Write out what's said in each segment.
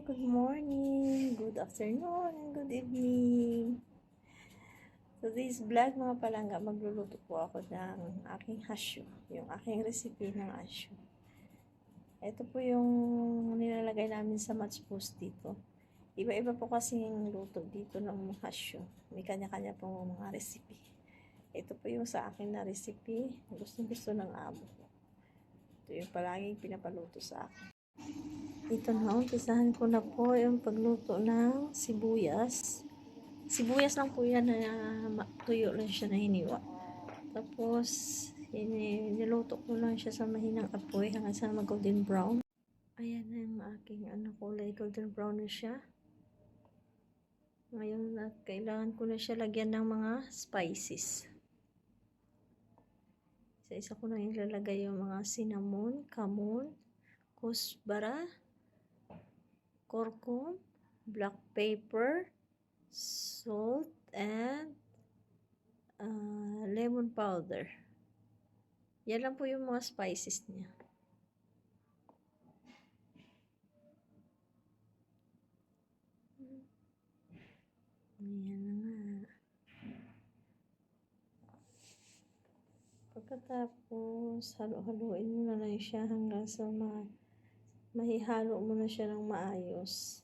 good morning, good afternoon, and good evening. Today's vlog mga palangga, magluluto po ako ng aking hasyo, yung aking recipe ng hasyo. Ito po yung nilalagay namin sa matchpost dito. Iba-iba po kasi yung luto dito ng hasyo. May kanya-kanya po mga recipe. Ito po yung sa akin na recipe, gustong-gusto ng amo ko. Ito yung palaging pinapaluto sa akin. Ito na, umpisahan ko na po yung pagluto ng sibuyas. Sibuyas lang po yan na tuyo lang siya na hiniwa. Tapos, niluto ko lang siya sa mahinang apoy hanggang sa mag-golden brown. Ayan na yung aking kulay golden brown na siya. Ngayon, kailangan ko na siya lagyan ng mga spices. Isa-isa ko na ilalagay yung mga cinnamon, kamon, kusbara, curcum, black pepper, salt, and lemon powder. Yan lang po yung mga spices niya. Ayan na nga. Pagkatapos, halo-haloin mo na lang siya hanggang sa mahihalo mo na siya ng maayos.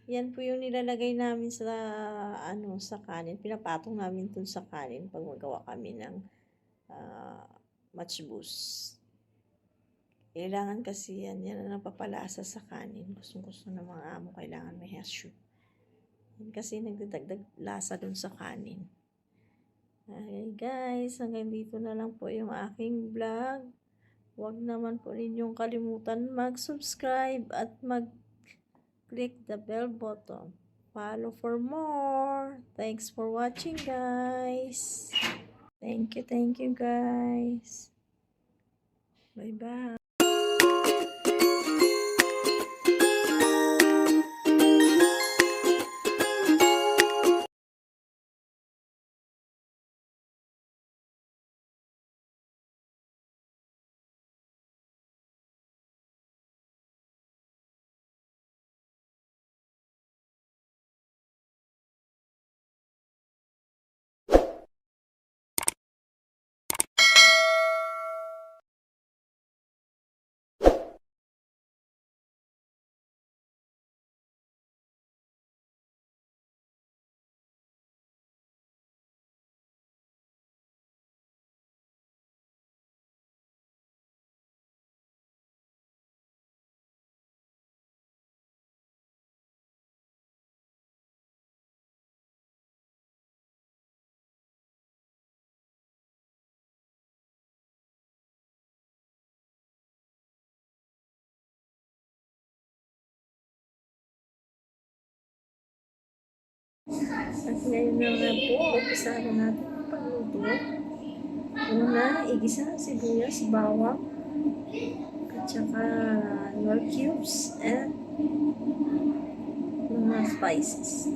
Yan po yung nilalagay namin sa sa kanin. Pinapatong namin dun sa kanin pag magawa kami ng matchboost. Kailangan kasi yan ang napapalasa sa kanin. Gusto ng mga amo, kailangan may hasyo. Yan kasi nagdadagdag lasa dun sa kanin. Okay guys, hanggang dito na lang po yung aking vlog. Huwag naman po ninyong kalimutan mag-subscribe at click the bell button. Follow for more. Thanks for watching, guys. Thank you, guys. Bye-bye. At ngayon na nga po, umpisa na natin ang pagluto. Una, igisa sibuyas, bawang, at saka nor cubes, and mga spices.